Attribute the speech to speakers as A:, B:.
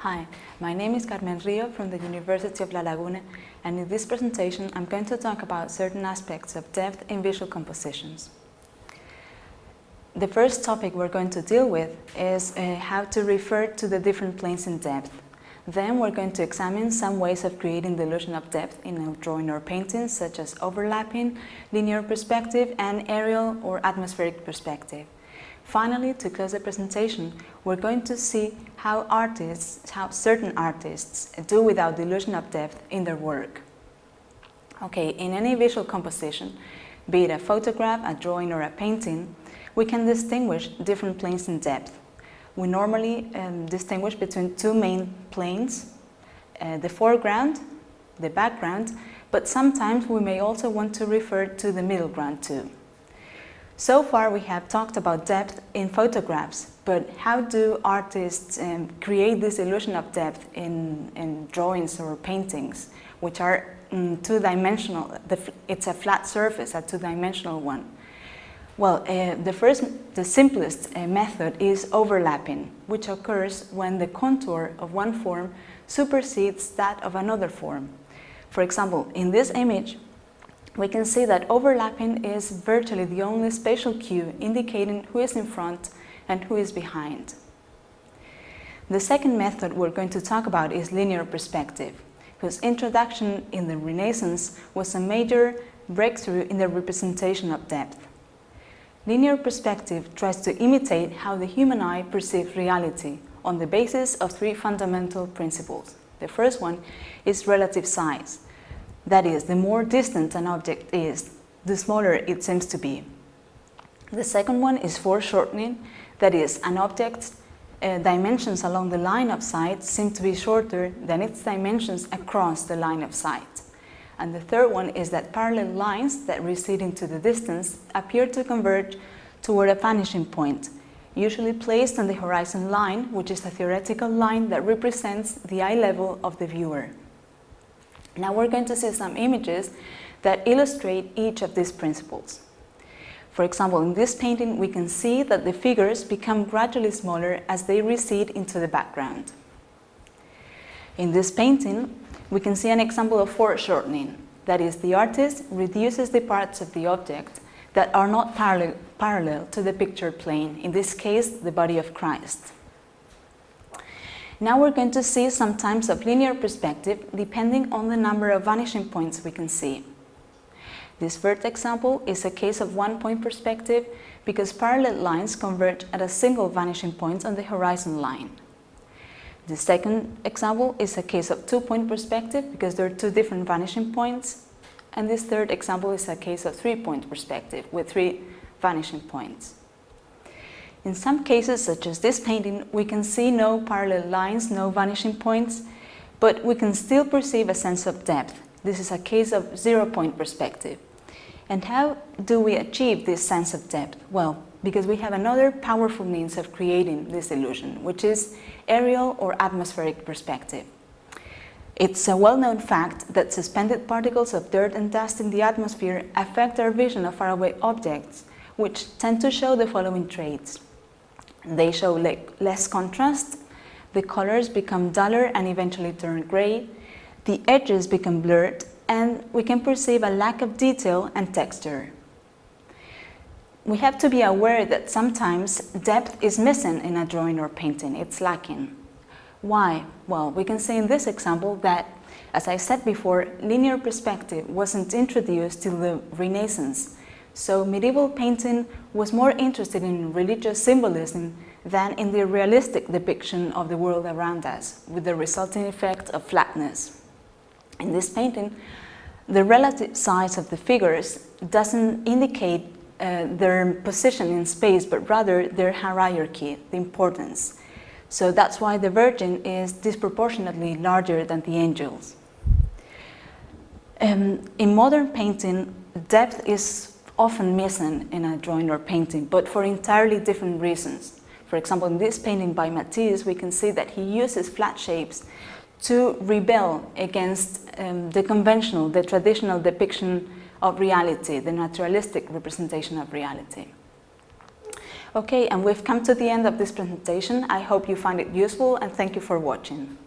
A: Hi, my name is Carmen Rio from the University of La Laguna, and in this presentation I'm going to talk about certain aspects of depth in visual compositions. The first topic we're going to deal with is how to refer to the different planes in depth. Then we're going to examine some ways of creating the illusion of depth in a drawing or painting, such as overlapping, linear perspective, and aerial or atmospheric perspective. Finally, to close the presentation, we're going to see how certain artists do without the illusion of depth in their work. Okay, in any visual composition, be it a photograph, a drawing, or a painting, we can distinguish different planes in depth. We normally distinguish between two main planes, the foreground, the background, but sometimes we may also want to refer to the middle ground too. So far we have talked about depth in photographs, but how do artists create this illusion of depth in drawings or paintings, which are two-dimensional? It's a flat surface, a two-dimensional one. Well, the simplest method is overlapping, which occurs when the contour of one form supersedes that of another form. For example, in this image, we can see that overlapping is virtually the only spatial cue indicating who is in front and who is behind. The second method we're going to talk about is linear perspective, whose introduction in the Renaissance was a major breakthrough in the representation of depth. Linear perspective tries to imitate how the human eye perceives reality on the basis of three fundamental principles. The first one is relative size. That is, the more distant an object is, the smaller it seems to be. The second one is foreshortening. That is, an object's dimensions along the line of sight seem to be shorter than its dimensions across the line of sight. And the third one is that parallel lines that recede into the distance appear to converge toward a vanishing point, usually placed on the horizon line, which is a theoretical line that represents the eye level of the viewer. Now we're going to see some images that illustrate each of these principles. For example, in this painting we can see that the figures become gradually smaller as they recede into the background. In this painting, we can see an example of foreshortening. That is, the artist reduces the parts of the object that are not parallel to the picture plane, in this case, the body of Christ. Now we're going to see some types of linear perspective depending on the number of vanishing points we can see. This first example is a case of one-point perspective because parallel lines converge at a single vanishing point on the horizon line. The second example is a case of two-point perspective because there are two different vanishing points. And this third example is a case of three-point perspective with three vanishing points. In some cases, such as this painting, we can see no parallel lines, no vanishing points, but we can still perceive a sense of depth. This is a case of zero-point perspective. And how do we achieve this sense of depth? Well, because we have another powerful means of creating this illusion, which is aerial or atmospheric perspective. It's a well-known fact that suspended particles of dirt and dust in the atmosphere affect our vision of faraway objects, which tend to show the following traits. They show less contrast, the colors become duller and eventually turn gray, the edges become blurred, and we can perceive a lack of detail and texture. We have to be aware that sometimes depth is missing in a drawing or painting, it's lacking. Why? Well, we can say in this example that, as I said before, linear perspective wasn't introduced till the Renaissance. So medieval painting was more interested in religious symbolism than in the realistic depiction of the world around us, with the resulting effect of flatness. In this painting, the relative size of the figures doesn't indicate their position in space, but rather their hierarchy, the importance. So that's why the Virgin is disproportionately larger than the angels. In modern painting, depth is often missing in a drawing or painting, but for entirely different reasons. For example, in this painting by Matisse, we can see that he uses flat shapes to rebel against the traditional depiction of reality, the naturalistic representation of reality. Okay, and we've come to the end of this presentation. I hope you find it useful and thank you for watching.